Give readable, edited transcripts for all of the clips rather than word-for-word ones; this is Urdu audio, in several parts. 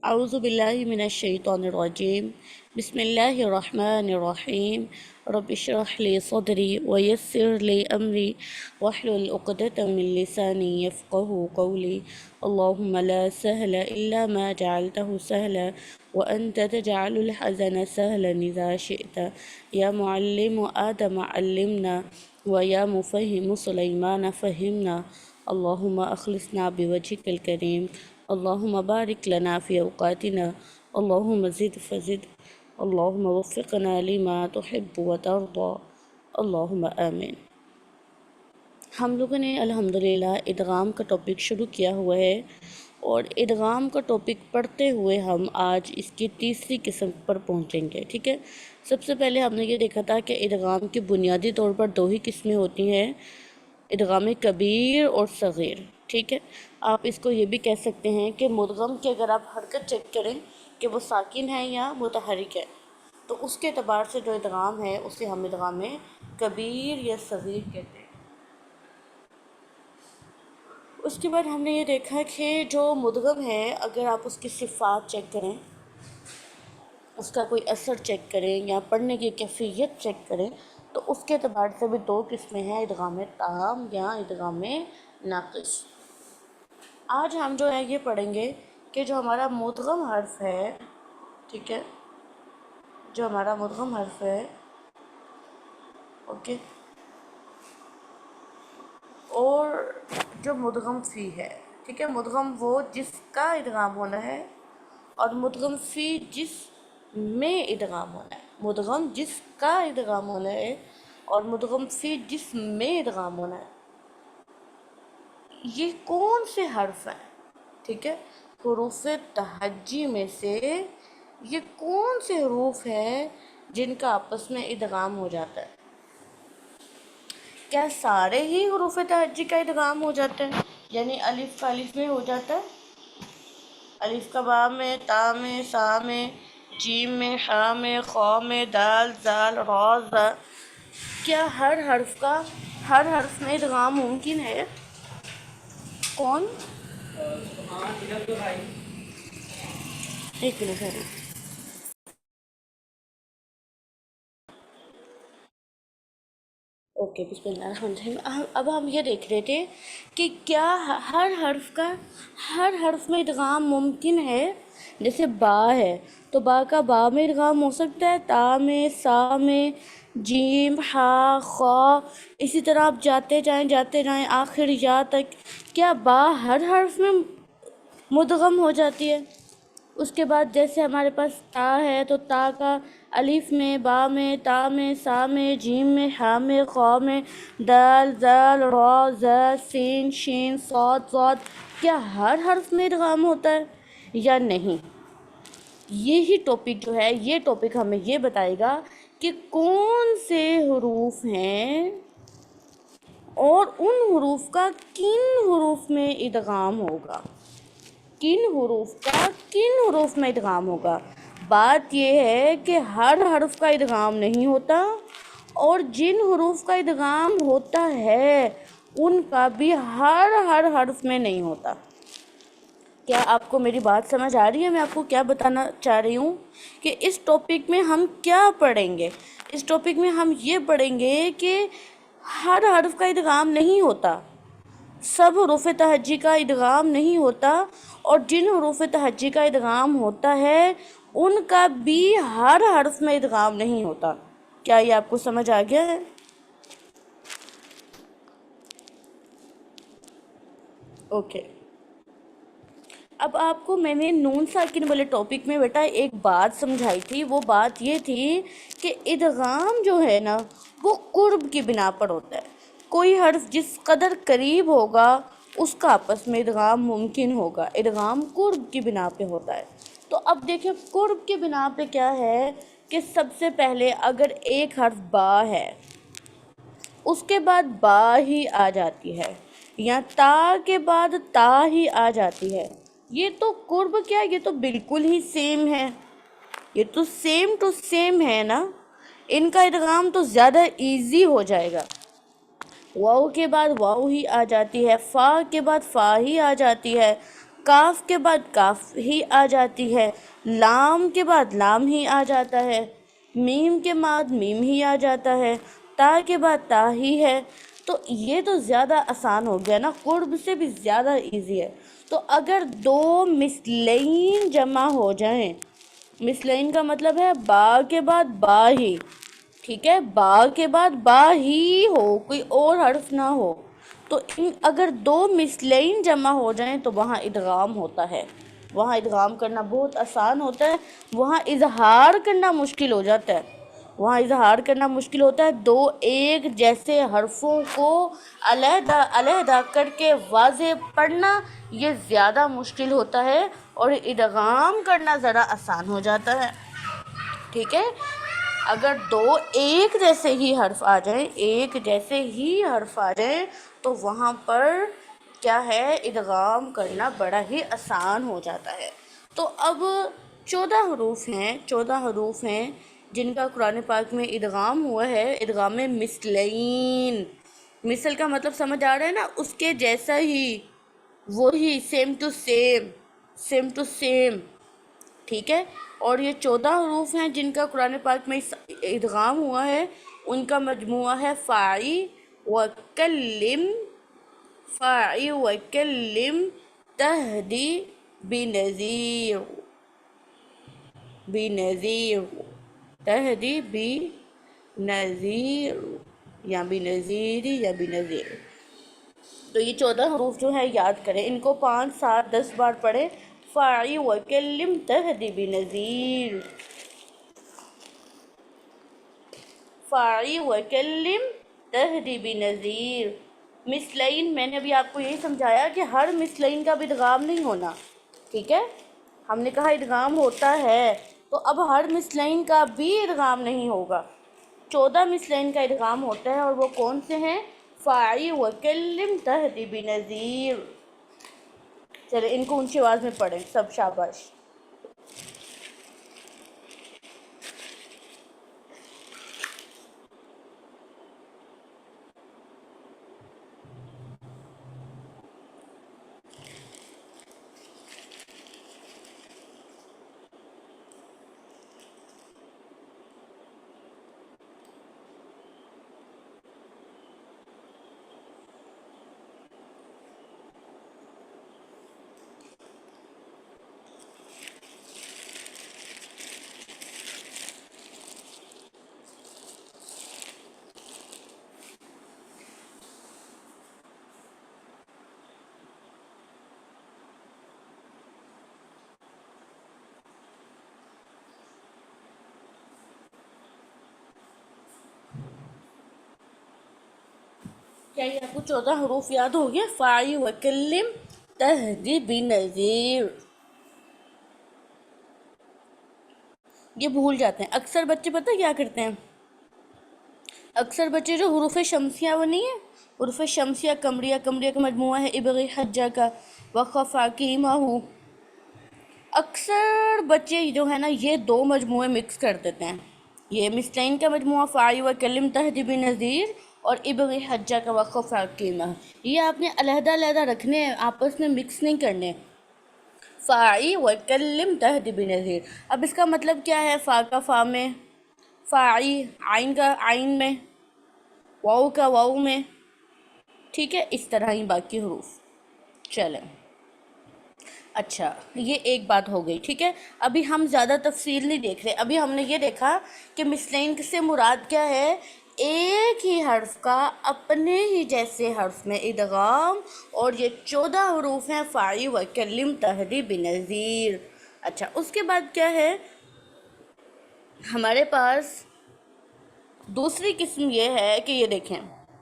اعوذ باللہ من الشیطان الرجیم بسم اللہ الرحمن الرحیم رب اشرح لی صدری ویسر لی امری واحلل عقدۃ من لسانی یفقهوا قولی اللہم لا سہل الا ما جعلته سہلا وانت تجعل الحزن سہلا اذا شئت یا معلم آدم علمنا ویا مفہم سلیمان فہمنا اللہم اخلصنا بوجہک الکریم اللہم بارک لنا فی اوقاتنا اللہم زد فزد اللہم وفقنا لما تحب وترضى اللہم آمین۔ ہم لوگوں نے الحمدللہ ادغام کا ٹاپک شروع کیا ہوا ہے، اور ادغام کا ٹاپک پڑھتے ہوئے ہم آج اس کی تیسری قسم پر پہنچیں گے، ٹھیک ہے۔ سب سے پہلے ہم نے یہ دیکھا تھا کہ ادغام کی بنیادی طور پر دو ہی قسمیں ہوتی ہیں، ادغام کبیر اور صغیر، ٹھیک ہے۔ آپ اس کو یہ بھی کہہ سکتے ہیں کہ مدغم کی اگر آپ حرکت چیک کریں کہ وہ ساکن ہے یا متحرک ہے، تو اس کے اعتبار سے جو ادغام ہے اسے ہم ادغام کبیر یا صغیر کہتے ہیں۔ اس کے بعد ہم نے یہ دیکھا کہ جو مدغم ہے اگر آپ اس کی صفات چیک کریں، اس کا کوئی اثر چیک کریں یا پڑھنے کی کیفیت چیک کریں، تو اس کے اعتبار سے بھی دو قسمیں ہیں، ادغام تام یا ادغام ناقص۔ آج ہم جو ہے یہ پڑھیں گے کہ جو ہمارا مدغم حرف ہے، ٹھیک ہے، جو ہمارا مدغم حرف ہے، اوکے، اور جو مدغم فی ہے، ٹھیک ہے۔ مدغم وہ جس کا ادغام ہونا ہے، اور مدغم فی جس میں ادغام ہونا ہے۔ مدغم جس کا ادغام ہونا ہے اور مدغم فی جس میں ادغام ہونا ہے، یہ کون سے حرف ہیں، ٹھیک ہے۔ حروف تہجی میں سے یہ کون سے حروف ہیں جن کا آپس میں ادغام ہو جاتا ہے؟ کیا سارے ہی حروف تہجی کا ادغام ہو جاتا ہے؟ یعنی الف کا الف میں ہو جاتا ہے، الف کا با میں، تا میں، سا میں، جیم میں، حا میں، خا میں، دال، زال، را، زا، کیا ہر حرف میں ادغام ممکن ہے؟ کون؟ ایک منٹ ہے۔ اوکے، بسم اللہ الرحمن الرحیم۔ اب ہم یہ دیکھ رہے تھے کہ کیا ہر حرف میں ادغام ممکن ہے؟ جیسے با ہے تو با کا با میں ادغام ہو سکتا ہے، تا میں، سا میں، جیم، ہا، خا، اسی طرح آپ جاتے جائیں آخر یا تک۔ کیا با ہر حرف میں مدغم ہو جاتی ہے؟ اس کے بعد جیسے ہمارے پاس تا ہے تو تا کا الف میں، با میں، تا میں، سا میں، جیم میں، ہا میں، خا میں، دال، زال، را، زا، سین، شین، صاد، ضاد، کیا ہر حرف میں ادغام ہوتا ہے یا نہیں؟ یہی ٹاپک جو ہے، یہ ٹاپک ہمیں یہ بتائے گا کہ کون سے حروف ہیں اور ان حروف کا کن حروف میں ادغام ہوگا، کن حروف میں ادغام ہوگا۔ بات یہ ہے کہ ہر حرف کا ادغام نہیں ہوتا، اور جن حروف کا ادغام ہوتا ہے ان کا بھی ہر حرف میں نہیں ہوتا۔ کیا آپ کو میری بات سمجھ آ رہی ہے؟ میں آپ کو کیا بتانا چاہ رہی ہوں کہ اس ٹاپک میں ہم کیا پڑھیں گے؟ اس ٹاپک میں ہم یہ پڑھیں گے کہ ہر حرف کا ادغام نہیں ہوتا، سب حروف تہجی کا ادغام نہیں ہوتا، اور جن حروف تہجی کا ادغام ہوتا ہے ان کا بھی ہر حرف میں ادغام نہیں ہوتا۔ کیا یہ آپ کو سمجھ آ گیا ہے؟ اوکے، اب آپ کو میں نے نون ساکن والے ٹاپک میں بیٹا ایک بات سمجھائی تھی، وہ بات یہ تھی کہ ادغام جو ہے نا وہ قرب کی بنا پر ہوتا ہے۔ کوئی حرف جس قدر قریب ہوگا اس کا آپس میں ادغام ممکن ہوگا، ادغام قرب کی بنا پہ ہوتا ہے۔ تو اب دیکھیں قرب کی بنا پہ کیا ہے کہ سب سے پہلے اگر ایک حرف با ہے، اس کے بعد با ہی آ جاتی ہے، یا تا کے بعد تا ہی آ جاتی ہے، یہ تو قرب کیا، یہ تو بالکل ہی سیم ہے، یہ تو سیم ٹو سیم ہے نا، ان کا ادغام تو زیادہ ایزی ہو جائے گا۔ واو کے بعد واو ہی آ جاتی ہے، فا کے بعد فا ہی آ جاتی ہے، کاف کے بعد کاف ہی آ جاتی ہے، لام کے بعد لام ہی آ جاتا ہے، میم کے بعد میم ہی آ جاتا ہے، تا کے بعد تا ہی ہے۔ تو یہ تو زیادہ آسان ہو گیا نا، قرب سے بھی زیادہ ایزی ہے۔ تو اگر دو مثلین جمع ہو جائیں، مثلین کا مطلب ہے با کے بعد با ہی، ٹھیک ہے، با کے بعد با ہی ہو، کوئی اور حرف نہ ہو، تو اگر دو مثلین جمع ہو جائیں تو وہاں ادغام ہوتا ہے، وہاں ادغام کرنا بہت آسان ہوتا ہے، وہاں اظہار کرنا مشکل ہو جاتا ہے، وہاں اظہار کرنا مشکل ہوتا ہے، دو ایک جیسے حرفوں کو علیحدہ علیحدہ کر کے واضح پڑھنا یہ زیادہ مشکل ہوتا ہے، اور ادغام کرنا ذرا آسان ہو جاتا ہے، ٹھیک ہے۔ اگر دو ایک جیسے ہی حرف آ جائیں، ایک جیسے ہی حرف آ جائیں تو وہاں پر کیا ہے، ادغام کرنا بڑا ہی آسان ہو جاتا ہے۔ تو اب 14 حروف ہیں جن کا قرآن پاک میں ادغام ہوا ہے، ادغام مثلین۔ مثل کا مطلب سمجھ آ رہا ہے نا، اس کے جیسا ہی، وہی، same to same, same to same, ٹھیک ہے۔ اور یہ 14 حروف ہیں جن کا قرآن پاک میں ادغام ہوا ہے، ان کا مجموعہ ہے فاعی وکلم، فاعی وکلم تہدی بنذیر، بنذیر، تہدی بنذیر، یا بنذیری یا بنذیر۔ تو یہ 14 حروف جو ہے یاد کریں، ان کو 5 7 10 بار پڑھیں۔ فاعی وکلم تہدی بنذیر، فاعی وکلم تہدی بنذیر۔ مثلین، میں نے ابھی آپ کو یہی سمجھایا کہ ہر مثلین کا بھی ادغام نہیں ہونا، ٹھیک ہے، ہم نے کہا ادغام ہوتا ہے، تو اب ہر مثلین کا بھی ادغام نہیں ہوگا، 14 مثلین کا ادغام ہوتا ہے، اور وہ کون سے ہیں؟ فاعی وکلم تہدی بنذیر۔ چلے ان کو اونچی آواز میں پڑھیں سب، شاباش۔ کیا یہ آپ کو 14 حروف یاد ہو گیا؟ فاعی وکلم تہدی بنذیر۔ یہ بھول جاتے ہیں اکثر بچے، پتہ کیا کرتے ہیں، اکثر بچے جو حروف شمسیہ وہ نہیں ہے، حروف شمسیہ قمریہ، قمریہ کا مجموعہ ہے ابغی حجہ کا، وخف حکیمہ، اکثر بچے جو ہے نا یہ دو مجموعے مکس کر دیتے ہیں، یہ مثلین کا مجموعہ فاعی وکلم تہدی بنذیر اور ابغی حجہ کا وخف حکیمہ، یہ آپ نے علیحدہ علیحدہ رکھنے ہیں، آپس میں مکس نہیں کرنے۔ فاعی وکلم تہدی بنذیر، اب اس کا مطلب کیا ہے؟ فا کا فا میں، فاعی، عین کا عین میں، واؤ کا واؤ میں، ٹھیک ہے، اس طرح ہی باقی حروف۔ چلیں، اچھا یہ ایک بات ہو گئی، ٹھیک ہے۔ ابھی ہم زیادہ تفصیل نہیں دیکھ رہے، ابھی ہم نے یہ دیکھا کہ مثلین سے مراد کیا ہے، ایک ہی حرف کا اپنے ہی جیسے حرف میں ادغام، اور یہ 14 حروف ہیں فاعی وکلم تہدی بنذیر۔ اچھا اس کے بعد کیا ہے، ہمارے پاس دوسری قسم یہ ہے کہ یہ دیکھیں،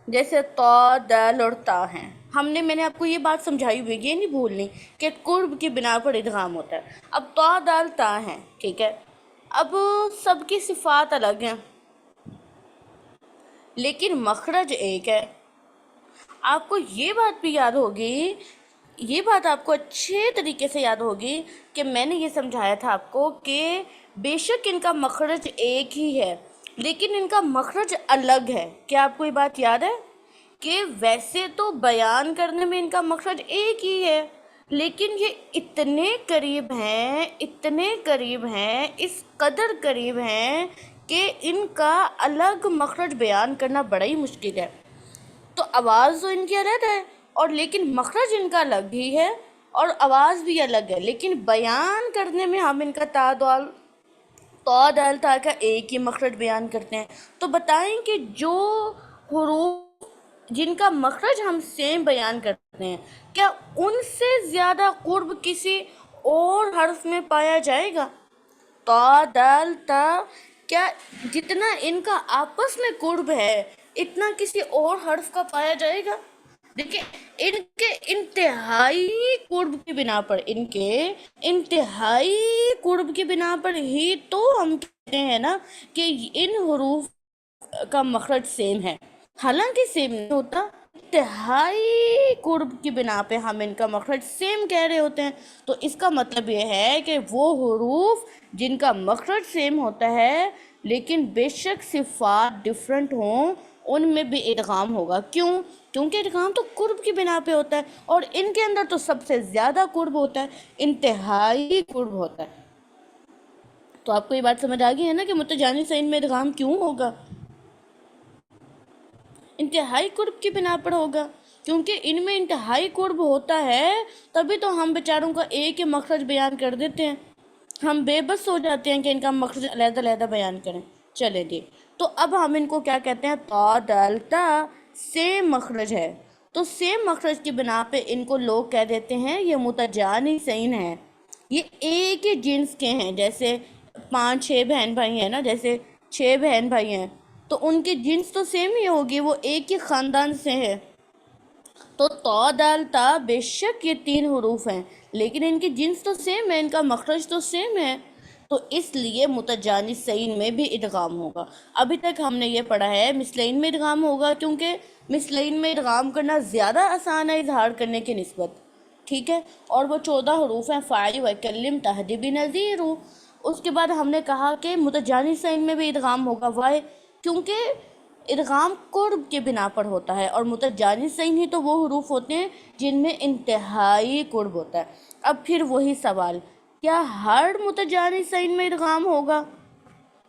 جیسے طا، دال اور تا ہیں، میں نے آپ کو یہ بات سمجھائی ہوئی، یہ نہیں بھولنی کہ قرب کی بنا پر ادغام ہوتا ہے۔ اب طا، دال، تا ہیں، ٹھیک ہے، اب سب کی صفات الگ ہیں لیکن مخرج ایک ہے۔ آپ کو یہ بات بھی یاد ہوگی، یہ بات آپ کو اچھے طریقے سے یاد ہوگی کہ میں نے یہ سمجھایا تھا آپ کو کہ بے شک ان کا مخرج ایک ہی ہے لیکن ان کا مخرج الگ ہے۔ کیا آپ کو یہ بات یاد ہے کہ ویسے تو بیان کرنے میں ان کا مخرج ایک ہی ہے لیکن یہ اتنے قریب ہیں، اس قدر قریب ہیں کہ ان کا الگ مخرج بیان کرنا بڑا ہی مشکل ہے۔ تو آواز تو ان کی الگ ہے اور لیکن مخرج ان کا الگ ہی ہے اور آواز بھی الگ ہے، لیکن بیان کرنے میں ہم ان کا دال تا کا ایک ہی مخرج بیان کرتے ہیں۔ تو بتائیں کہ جو حروف جن کا مخرج ہم سیم بیان کرتے ہیں، کیا ان سے زیادہ قرب کسی اور حرف میں پایا جائے گا؟ دال تا، کیا جتنا ان کا آپس میں قرب ہے اتنا کسی اور حرف کا پایا جائے گا؟ دیکھیں، ان کے انتہائی قرب کی بنا پر ہی تو ہم کہتے ہیں نا کہ ان حروف کا مخرج سیم ہے، حالانکہ سیم نہیں ہوتا، انتہائی قرب کی بنا پہ ہم ان کا مخرج سیم کہہ رہے ہوتے ہیں۔ تو اس کا مطلب یہ ہے کہ وہ حروف جن کا مخرج سیم ہوتا ہے لیکن بے شک صفات ڈیفرنٹ ہوں، ان میں بھی ادغام ہوگا۔ کیوں؟ کیونکہ ادغام تو قرب کی بنا پہ ہوتا ہے اور ان کے اندر تو سب سے زیادہ قرب ہوتا ہے، انتہائی قرب ہوتا ہے۔ تو آپ کو یہ بات سمجھ آ گئی ہے نا کہ متجانس سین میں ادغام کیوں ہوگا؟ انتہائی قرب کی بنا پر ہوگا، کیونکہ ان میں انتہائی قرب ہوتا ہے، تبھی تو ہم بیچاروں کا ایک ہی مخرج بیان کر دیتے ہیں، ہم بے بس ہو جاتے ہیں کہ ان کا مخرج علیحدہ علیحدہ بیان کریں۔ چلے جی، تو اب ہم ان کو کیا کہتے ہیں؟ دال تا سیم مخرج ہے، تو سیم مخرج کی بنا پہ ان کو لوگ کہہ دیتے ہیں یہ متجانسین ہیں، یہ ایک ہی جنس کے ہیں۔ جیسے 5-6 بہن بھائی ہیں نا، جیسے 6 بہن بھائی ہیں تو ان کی جنس تو سیم ہی ہوگی، وہ ایک ہی خاندان سے ہے۔ تو دال تا بے شک یہ 3 حروف ہیں لیکن ان کی جنس تو سیم ہے، ان کا مخرج تو سیم ہے، تو اس لیے متجانسین میں بھی ادغام ہوگا۔ ابھی تک ہم نے یہ پڑھا ہے مثلین میں ادغام ہوگا، کیونکہ مثلین میں ادغام کرنا زیادہ آسان ہے اظہار کرنے کی نسبت، ٹھیک ہے، اور وہ 14 حروف ہیں، فاعل وکلم تہدی نذیر۔ اس کے بعد ہم نے کہا کہ متجانسین میں بھی ادغام ہوگا، وائے؟ کیونکہ ادغام قرب کے بنا پر ہوتا ہے اور متجانسین ہی تو وہ حروف ہوتے ہیں جن میں انتہائی قرب ہوتا ہے۔ اب پھر وہی سوال، کیا ہر متجانسین میں ادغام ہوگا؟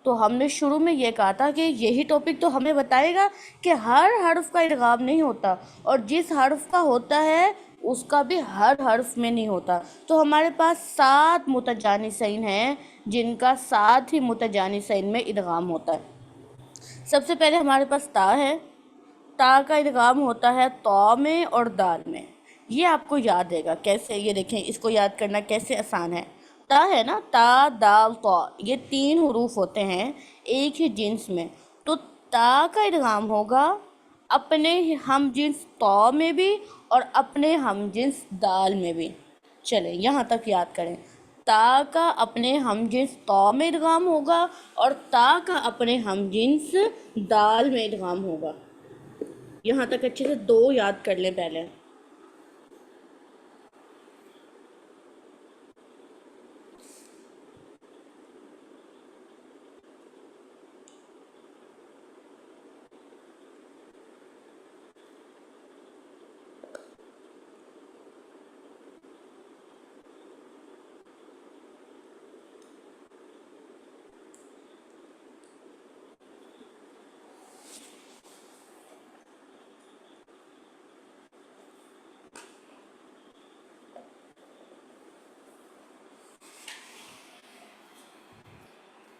تو ہم نے شروع میں یہ کہا تھا کہ یہی ٹاپک تو ہمیں بتائے گا کہ ہر حرف کا ادغام نہیں ہوتا، اور جس حرف کا ہوتا ہے اس کا بھی ہر حرف میں نہیں ہوتا۔ تو ہمارے پاس 7 متجانسین ہیں جن کا 7 ہی متجانسین میں ادغام ہوتا ہے۔ سب سے پہلے ہمارے پاس تا ہے، تا کا ادغام ہوتا ہے تو میں اور دال میں۔ یہ آپ کو یاد ہے گا کیسے، یہ دیکھیں اس کو یاد کرنا کیسے آسان ہے۔ تا ہے نا، تا دال تو، یہ 3 حروف ہوتے ہیں ایک ہی جنس میں، تو تا کا ادغام ہوگا اپنے ہم جنس تو میں بھی اور اپنے ہم جنس دال میں بھی۔ چلیں یہاں تک یاد کریں، تا کا اپنے ہم جنس تو میں ادغام ہوگا اور تا کا اپنے ہم جنس دال میں ادغام ہوگا۔ یہاں تک اچھے سے 2 یاد کر لیں پہلے۔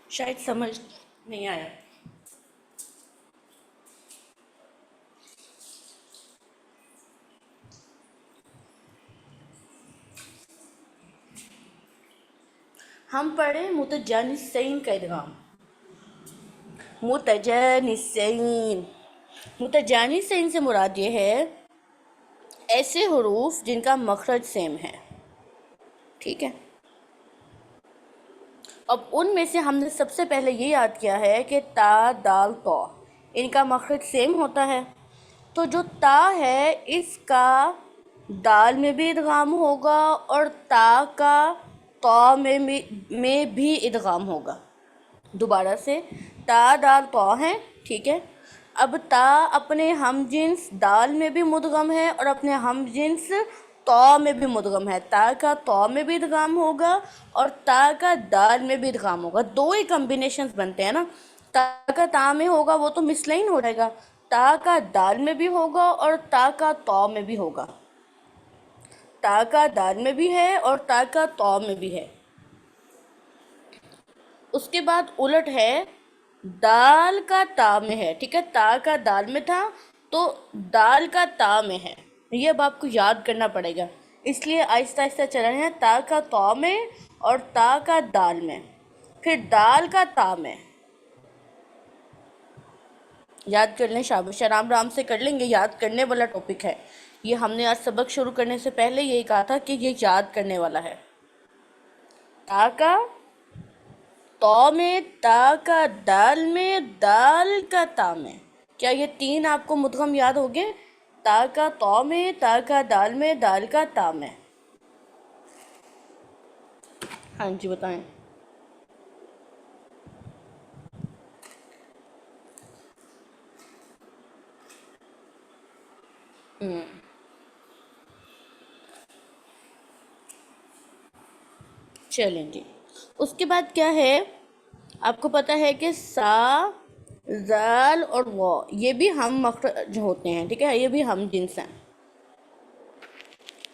شاید سمجھ نہیں آیا۔ ہم پڑھیں متجانسین کا ادغام۔ متجانسین سے مراد یہ ہے ایسے حروف جن کا مخرج سیم ہے، ٹھیک ہے۔ اب ان میں سے ہم نے سب سے پہلے یہ یاد کیا ہے کہ تا دال تو ان کا مخرج سیم ہوتا ہے، تو جو تا ہے اس کا دال میں بھی ادغام ہوگا اور تا کا تو میں بھی ادغام ہوگا۔ دوبارہ سے، تا دال تو ہے، ٹھیک ہے، اب تا اپنے ہم جنس دال میں بھی مدغم ہے اور اپنے ہم جنس تو میں بھی مدغم ہے، تا کا تو میں بھی ادغام ہوگا اور تا کا دال میں بھی ادغام ہوگا، دو ہی کمبینیشنز بنتے ہیں نا، تا کا تا میں ہوگا وہ تو مثلین ہو جائے گا، تا کا دال میں بھی ہوگا اور تا کا تو میں بھی ہوگا، تا کا دال میں بھی ہے اور تا کا تو میں بھی ہے۔ اس کے بعد الٹ ہے، دال کا تا میں ہے، ٹھیک ہے، تا کا دال میں تھا تو دال کا تا میں ہے، یہ اب آپ کو یاد کرنا پڑے گا، اس لیے آہستہ آہستہ چل رہے ہیں، تا کا تو میں اور تا کا دال میں، پھر دال کا تا میں، یاد کر لیں، شاباش، آرام آرام سے کر لیں گے، یاد کرنے والا ٹاپک ہے یہ، ہم نے آج سبق شروع کرنے سے پہلے یہی کہا تھا کہ یہ یاد کرنے والا ہے۔ تا کا تو میں، تا کا دال میں، دال کا تا میں، کیا یہ تین آپ کو مدغم یاد ہوگے؟ تا کا تو میں، تا کا دال میں، دال کا تا میں۔ ہاں جی بتائیں۔ چلیں جی، اس کے بعد کیا ہے، آپ کو پتا ہے کہ سا، زال اور وہ یہ بھی ہم مخرج ہوتے ہیں، ٹھیک ہے، یہ بھی ہم جنس ہیں۔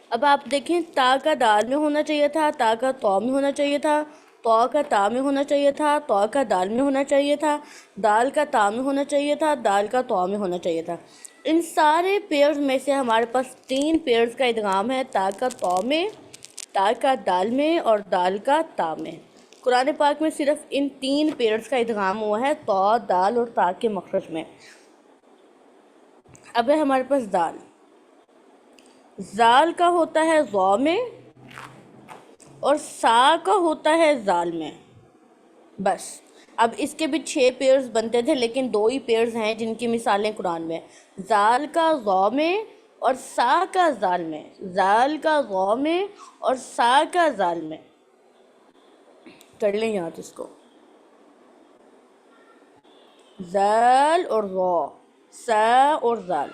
اب آپ دیکھیں، تا کا دال میں ہونا چاہیے تھا، تا کا تو میں ہونا چاہیے تھا، تو کا تا میں ہونا چاہیے تھا، تو کا دال میں ہونا چاہیے تھا، دال کا تا میں ہونا چاہیے تھا، دال کا تو میں ہونا چاہیے تھا۔ ان سارے پیئرز میں سے ہمارے پاس تین پیئرز کا ادغام ہے، تا کا تو میں، تا کا دال میں اور دال کا تا میں۔ قرآن پاک میں صرف ان تین پیئرز کا ادغام ہوا ہے، تو، دال اور تا کے مخرج میں۔ اب ہے ہمارے پاس دال، زال کا ہوتا ہے ضو میں اور سا کا ہوتا ہے زال میں، بس۔ اب اس کے بھی 6 پیئرز بنتے تھے لیکن 2 ہی پیئرز ہیں جن کی مثالیں قرآن میں، زال کا ضو میں اور سا کا زال میں، زال کا ضو میں اور سا کا زال میں، کر لیں یاد اس کو، زال اور ضو، سا اور زال،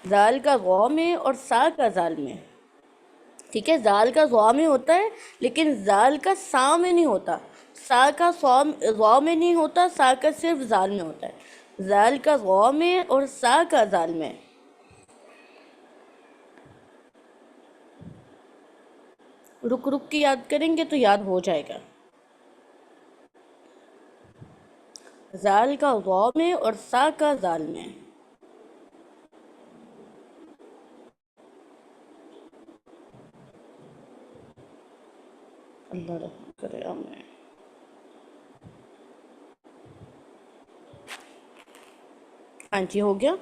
زال کا ضو میں اور سا کا زال میں، ٹھیک ہے، زال کا ضو میں ہوتا ہے لیکن زال کا سا میں نہیں ہوتا، سا کا ضو میں نہیں ہوتا، سا کا صرف زال میں ہوتا ہے، زال کا ضو میں اور سا کا زال میں۔ رک رک کے یاد کریں گے تو یاد ہو جائے گا، زال کا ضو میں اور سا کا زال میں۔ اللہ رحم کرے، آمین۔ ہاں جی، ہو گیا۔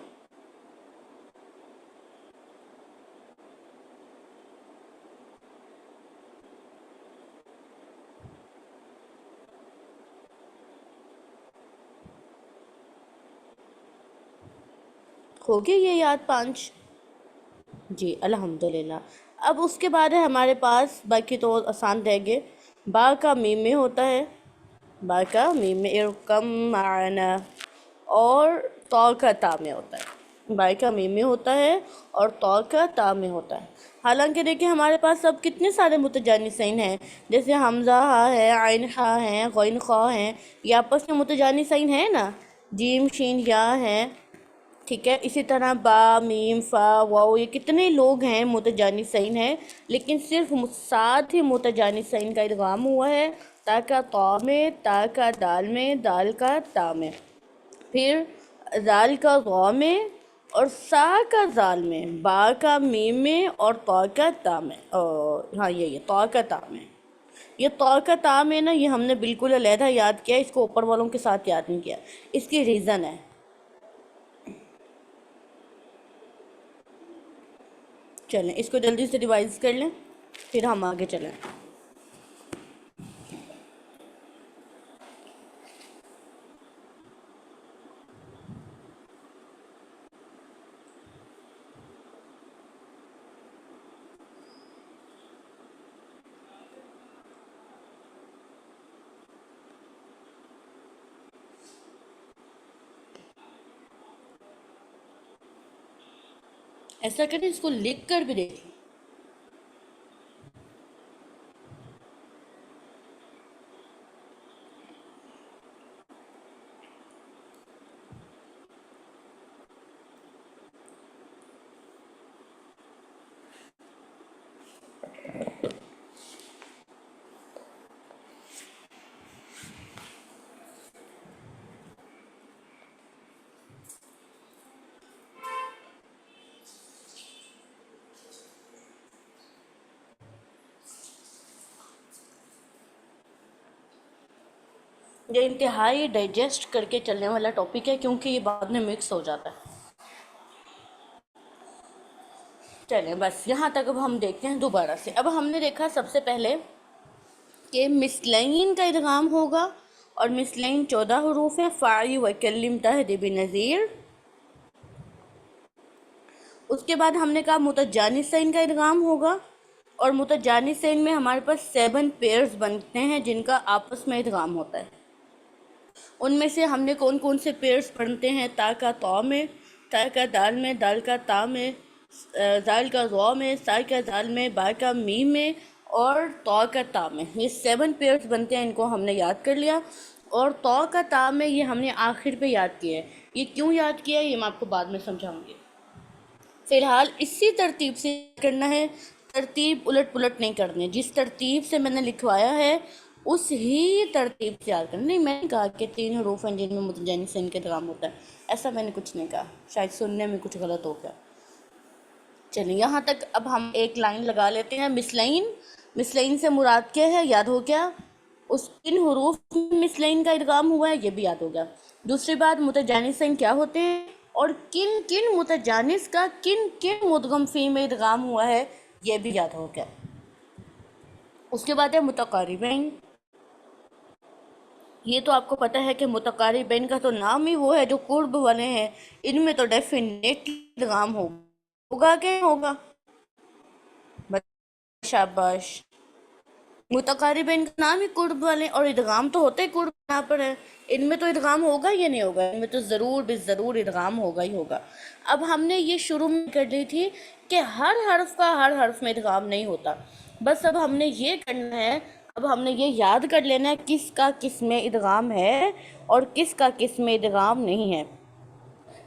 ہو گیا یہ یاد 5؟ جی الحمدللہ۔ اب اس کے بعد ہے ہمارے پاس، باقی تو آسان رہ گئے، با کا میم میں ہوتا ہے، با کا میم میں ارکم معنا، اور تو کا تا میں ہوتا ہے، با کا میم میں ہوتا ہے اور تو کا تا میں ہوتا ہے۔ حالانکہ دیکھیں ہمارے پاس اب کتنے سارے متجانسین ہیں، جیسے حمزہ ہا ہے، عین ہا ہیں، غین خا ہیں، یہ آپس میں متجانسین ہیں نا، جیم شین یا ہیں، ٹھیک ہے، اسی طرح با، میم، فا، واو، یہ کتنے لوگ ہیں متجانسین ہیں، لیکن صرف 7 ہی متجانسین کا ادغام ہوا ہے، تا کا تو میں، تا کا دال میں، دال کا تا میں، پھر زال کا ضو میں اور سا کا زال میں، با کا میم میں اور تو کا تا میں، ہاں یہ تو کا تا میں، یہ تو کا تا میں نا، یہ ہم نے بالکل علیحدہ یاد کیا، اس کو اوپر والوں کے ساتھ یاد نہیں کیا، اس کی ریزن ہے، چلیں اس کو جلدی سے ریوائز کر لیں پھر ہم آگے چلیں۔ ایسا کریں اس کو لکھ کر بھی دیکھ. یہ انتہائی ڈائجسٹ کر کے چلنے والا ٹاپک ہے کیونکہ یہ بعد میں مکس ہو جاتا ہے. چلیں بس یہاں تک اب ہم دیکھتے ہیں دوبارہ سے. اب ہم نے دیکھا سب سے پہلے کہ کا ادغام ہوگا اور مسلین 14 حروف ہیں. فاعی وکلم تہدی بنذیر. اس کے بعد ہم نے کہا متجانسین کا ادغام ہوگا اور متجانسین میں ہمارے پاس 7 پیئرز بنتے ہیں جن کا آپس میں ادغام ہوتا ہے. ان میں سے ہم نے کون کون سے پیئرز پڑھتے ہیں؟ تا کا تا میں، تا کا دال میں، دال کا تا میں، زال کا ضا میں، سا کا زال میں، با کا میم میں اور تا کا تا میں. یہ 7 پیئرز بنتے ہیں. ان کو ہم نے یاد کر لیا. اور تا کا تا میں یہ ہم نے آخر پہ یاد کیا ہے. یہ کیوں یاد کیا ہے یہ میں آپ کو بعد میں سمجھاؤں گی. فی الحال اسی ترتیب سے کرنا ہے، ترتیب الٹ پلٹ نہیں کرنی. جس ترتیب سے میں نے لکھوایا ہے اس ہی ترتیب سے یاد کرنا. نہیں میں نے کہا کہ 3 حروف ہیں جن میں متجانسین کا ادغام ہوتا ہے، ایسا میں نے کچھ نہیں کہا. شاید سننے میں کچھ غلط ہو گیا. چلیے یہاں تک اب ہم ایک لائن لگا لیتے ہیں. مسلین سے مراد کیا ہے؟ یاد ہو گیا. اس کن حروف میں مسلین کا ادغام ہوا ہے یہ بھی یاد ہو گیا. دوسری بات متجانسین کیا ہوتے ہیں اور کن کن متجانس کا کن کن مدغم فی میں ادغام ہوا ہے یہ بھی یاد ہو گیا. اس کے بعد ہے متقاربین. یہ تو آپ کو پتہ ہے کہ متقاربین کا تو نام ہی وہ ہے جو قرب والے ہیں. ان میں تو ڈیفینیٹلی ادغام ہوگا کہ ہوگا. شاباش. متقاربین کا نام ہی قرب والے اور ادغام تو ہوتے قرب یہاں پر ہے. ان میں تو ادغام ہوگا یا نہیں ہوگا؟ ان میں تو ضرور ضرور ادغام ہوگا ہی ہوگا. اب ہم نے یہ شروع میں کر لی تھی کہ ہر حرف کا ہر حرف میں ادغام نہیں ہوتا. بس اب ہم نے یہ کرنا ہے، اب ہم نے یہ یاد کر لینا ہے کس کا کس میں ادغام ہے اور کس کا کس میں ادغام نہیں ہے.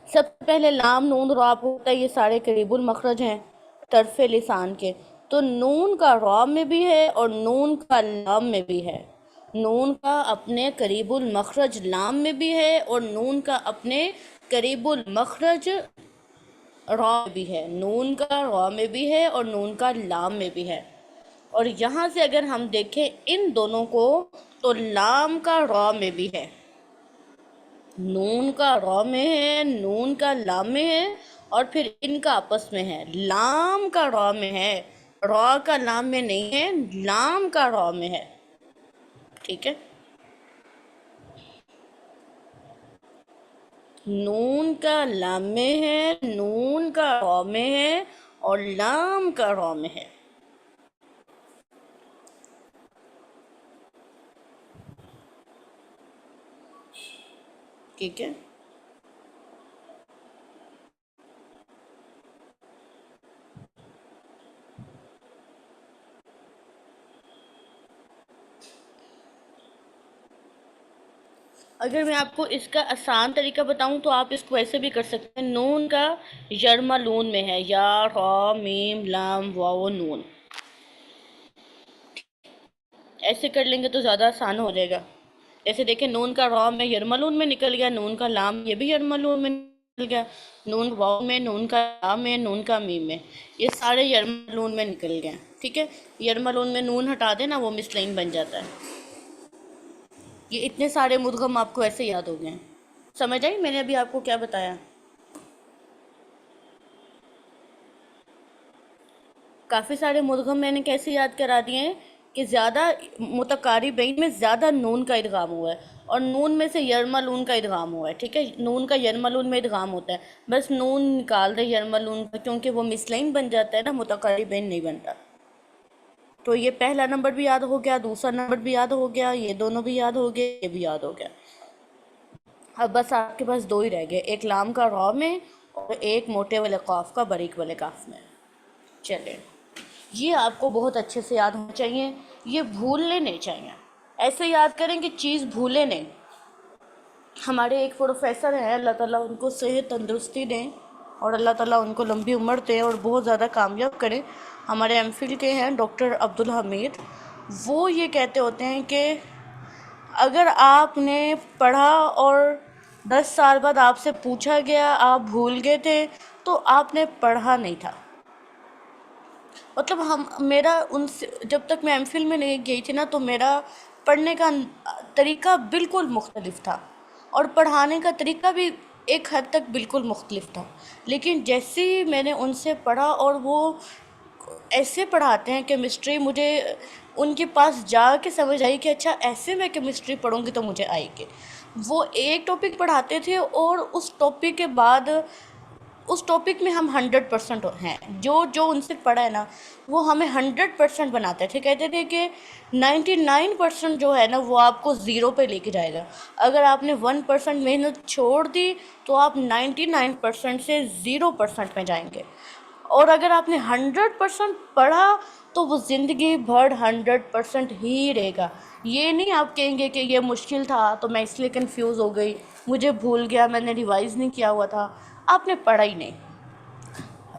سب سے پہلے لام نون را ہوتا ہے. یہ سارے قریب المخرج ہیں طرف لسان کے. تو نون کا را میں بھی ہے اور نون کا لام میں بھی ہے. نون کا اپنے قریب المخرج لام میں بھی ہے اور نون کا اپنے قریب المخرج را میں بھی ہے. نون کا را میں بھی ہے اور نون کا لام میں بھی ہے. اور یہاں سے اگر ہم دیکھیں ان دونوں کو تو لام کا را میں بھی ہے، نون کا را میں ہے، نون کا لام میں ہے اور پھر ان کا آپس میں ہے. لام کا را میں ہے، را کا لام میں نہیں ہے، لام کا را میں ہے. ٹھیک ہے. نون کا لام میں ہے، نون کا را میں ہے اور لام کا را میں ہے. ٹھیک ہے. اگر میں آپ کو اس کا آسان طریقہ بتاؤں تو آپ اس کو ایسے بھی کر سکتے ہیں. نون کا یرملون میں ہے، یا را میم لام واو نون. ایسے کر لیں گے تو زیادہ آسان ہو جائے گا. جیسے دیکھیں نون کا را میں یرملون میں نکل گیا، نون کا لام یہ بھی یرملون میں نکل گیا، نون واو میں، نون کا لام میں، نون کا میم میں، یہ سارے یرملون میں نکل گئے. ٹھیک ہے. یرملون میں نون ہٹا دینا وہ مسلین بن جاتا ہے. یہ اتنے سارے مدغم آپ کو ایسے یاد ہو گئے ہیں. سمجھ آئی میں نے ابھی آپ کو کیا بتایا؟ کافی سارے مدغم میں نے کیسے یاد کرا دیے ہیں کہ زیادہ متقاربین میں زیادہ نون کا ادغام ہوا ہے اور نون میں سے یرملون کا ادغام ہوا ہے. ٹھیک ہے. نون کا یرملون میں ادغام ہوتا ہے، بس نون نکال دے یرملون کا کیونکہ وہ مسلین بن جاتا ہے نا، متقاربین نہیں بنتا. تو یہ پہلا نمبر بھی یاد ہو گیا، دوسرا نمبر بھی یاد ہو گیا، یہ دونوں بھی یاد ہو گئے، یہ بھی یاد ہو گیا. اب بس آپ کے پاس 2 ہی رہ گئے، ایک لام کا را میں اور ایک موٹے والے قاف کا باریک والے قاف میں. چلیں، یہ آپ کو بہت اچھے سے یاد ہونا چاہیے، یہ بھولنے نہیں چاہیے. ایسے یاد کریں کہ چیز بھولے نہیں. ہمارے ایک پروفیسر ہیں، اللہ تعالیٰ ان کو صحت تندرستی دیں اور اللہ تعالیٰ ان کو لمبی عمر دیں اور بہت زیادہ کامیاب کریں. ہمارے ایم فل کے ہیں ڈاکٹر عبدالحمید. وہ یہ کہتے ہوتے ہیں کہ اگر آپ نے پڑھا اور 10 سال بعد آپ سے پوچھا گیا آپ بھول گئے تھے تو آپ نے پڑھا نہیں تھا. مطلب میرا ان سے جب تک میں ایم فل میں نہیں گئی تھی نا تو میرا پڑھنے کا طریقہ بالکل مختلف تھا اور پڑھانے کا طریقہ بھی ایک حد تک بالکل مختلف تھا. لیکن جیسے ہی میں نے ان سے پڑھا اور وہ ایسے پڑھاتے ہیں کیمسٹری، مجھے ان کے پاس جا کے سمجھ آئی کہ اچھا ایسے میں کیمسٹری پڑھوں گی تو مجھے آئے گی. وہ ایک ٹاپک پڑھاتے تھے اور اس ٹاپک کے بعد اس ٹاپک میں ہم 100% ہیں. جو ان سے پڑھا ہے نا وہ ہمیں 100% بناتے تھے. کہتے تھے کہ 99% جو ہے نا وہ آپ کو 0 پہ لے کے جائے گا. اگر آپ نے 1% محنت چھوڑ دی تو آپ 99% سے 0% میں جائیں گے. اور اگر آپ نے 100% پڑھا تو وہ زندگی بھر 100% ہی رہے گا. یہ نہیں آپ کہیں گے کہ یہ مشکل تھا تو میں اس لیے کنفیوز ہو گئی، مجھے بھول گیا، میں نے ریوائز نہیں کیا ہوا تھا. آپ نے پڑھا ہی نہیں.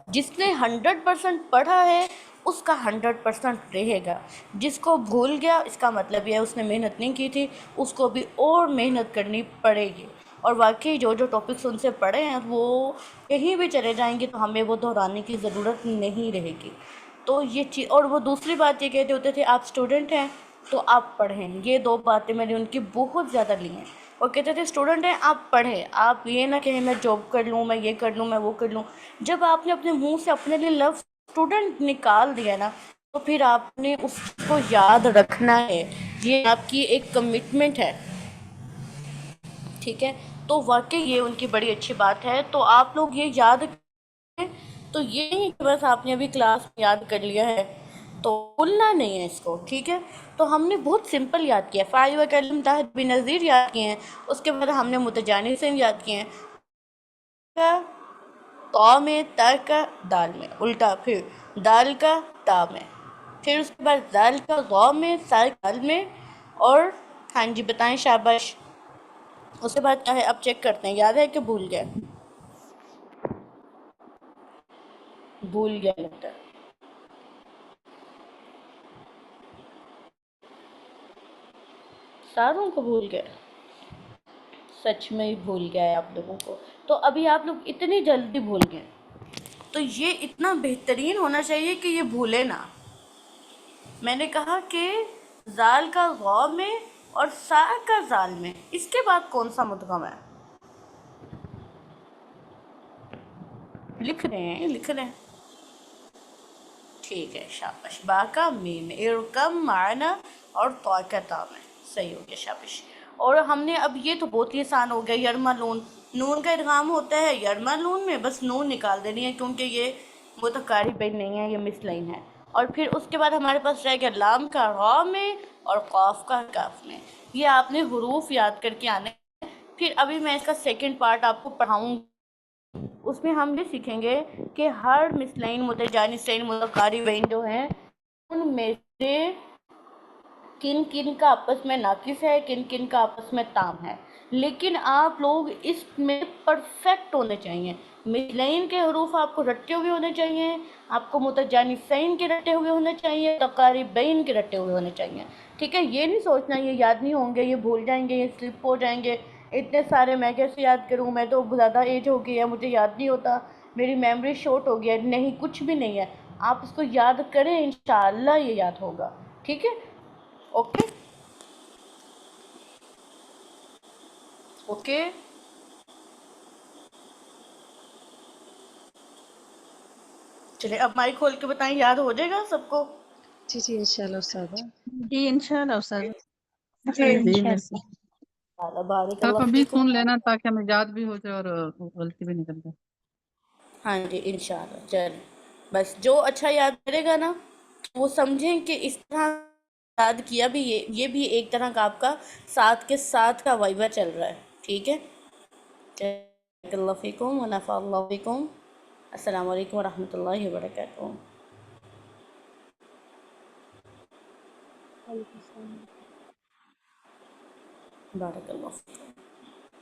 جس نے 100% پڑھا ہے اس کا 100% رہے گا. جس کو بھول گیا اس کا مطلب یہ ہے اس نے محنت نہیں کی تھی، اس کو بھی اور محنت کرنی پڑے گی. اور واقعی جو ٹاپکس ان سے پڑھے ہیں وہ کہیں بھی چلے جائیں گے تو ہمیں وہ دہرانے کی ضرورت نہیں رہے گی. تو یہ چیز. اور وہ دوسری بات یہ کہتے ہوتے تھے آپ اسٹوڈنٹ ہیں تو آپ پڑھیں. یہ 2 باتیں میں نے ان کی بہت زیادہ لی ہیں. اور کہتے تھے اسٹوڈنٹ ہیں آپ پڑھیں، آپ یہ نہ کہیں میں جاب کر لوں، میں یہ کر لوں، میں وہ کر لوں. جب آپ نے اپنے منہ سے اپنے لیے لفظ اسٹوڈنٹ نکال دیا نا تو پھر آپ نے اس کو یاد رکھنا ہے. یہ آپ کی ایک کمٹمنٹ ہے، ٹھیک ہے. تو واقعی یہ ان کی بڑی اچھی بات ہے. تو آپ لوگ یہ یاد کریں. تو یہ نہیں کہ بس آپ نے ابھی کلاس میں یاد کر لیا ہے تو بھولنا نہیں ہے اس کو، ٹھیک ہے. تو ہم نے بہت سمپل یاد کیا. فاعل و کلم تحت بنظیر یاد کیے ہیں. اس کے بعد ہم نے متجانسین یاد کیے ہیں. تا میں، تا کا دال میں الٹا، پھر دال کا تا میں، پھر اس کے بعد دال کا غا میں، سا دال میں. اور ہاں جی بتائیں، شاباش. اس کے بعد کیا ہے اب چیک کرتے ہیں، یاد ہے کہ بھول گئے؟ بھول گیا لگتا ہے. ساروں کو بھول گئے؟ سچ میں ہی بھول گیا ہے آپ لوگوں کو. تو ابھی آپ لوگ اتنی جلدی بھول گئے تو یہ اتنا بہترین ہونا چاہیے کہ یہ بھولے نا. میں نے کہا کہ زال کا غا میں اور سا کا زال میں، اس کے بعد کون سا مدغم ہے؟ لکھ رہے ہیں، لکھ رہے ہیں. ٹھیک ہے، شاباش. با کا میم، ارکم معنا اور طا کا تا میں. صحیح ہو گیا، شاباش. اور ہم نے اب یہ تو بہت ہی آسان ہو گیا. یرملون، نون کا ادغام ہوتا ہے یرملون میں، بس نون نکال دینی ہے کیونکہ یہ متقاری بین نہیں ہے، یہ مس لائن ہے. اور پھر اس کے بعد ہمارے پاس رہ گیا لام کا را میں اور قاف کا کاف میں. یہ آپ نے حروف یاد کر کے آنے. پھر ابھی میں اس کا سیکنڈ پارٹ آپ کو پڑھاؤں. اس میں ہم یہ سیکھیں گے کہ ہر مثلین، متجانسین، متقاربین جو ہیں ان میں سے کن کن کا آپس میں ناقص ہے، کن کن کا آپس میں تام ہے. لیکن آپ لوگ اس میں پرفیکٹ ہونے چاہیے. مثلین کے حروف آپ کو رٹے ہوئے ہونے چاہیے، آپ کو متجانسین کے رٹے ہوئے ہونے چاہیے، متقاربین کے رٹے ہوئے ہونے چاہیے. ٹھیک ہے. یہ نہیں سوچنا یہ یاد نہیں ہوں گے، یہ بھول جائیں گے، یہ سلپ ہو جائیں گے. اتنے سارے میں کیسے یاد کروں، میں تو زیادہ ایج ہو گئی ہے، مجھے یاد نہیں ہوتا، میری میموری شارٹ ہو گیا. نہیں، کچھ بھی نہیں ہے. آپ اس کو یاد کریں، انشاءاللہ یہ یاد ہوگا. ٹھیک ہے. Okay okay. چلے اب مائک کھول کے بتائیں، یاد ہو جائے گا سب کو؟ جی جی انشاءاللہ استاذہ. جی انشاءاللہ استاد. جی مرسی. بارک آپ اللہ ابھی فیکم. سن لینا تاکہ ہمیں یاد بھی ہو جائے اور غلطی بھی نکل جائے. ہاں جی انشاءاللہ. چلیں بس جو اچھا یاد کرے گا نا وہ سمجھیں کہ اس طرح یاد کیا بھی، یہ بھی ایک طرح کا آپ کا ساتھ کے ساتھ کا وائبہ چل رہا ہے. ٹھیک ہے. اللہ فیکم و نفع اللہ فیکم. السلام علیکم ورحمۃ اللہ وبرکاتہ. وعلیکم السلام. بارک اللہ فیکم.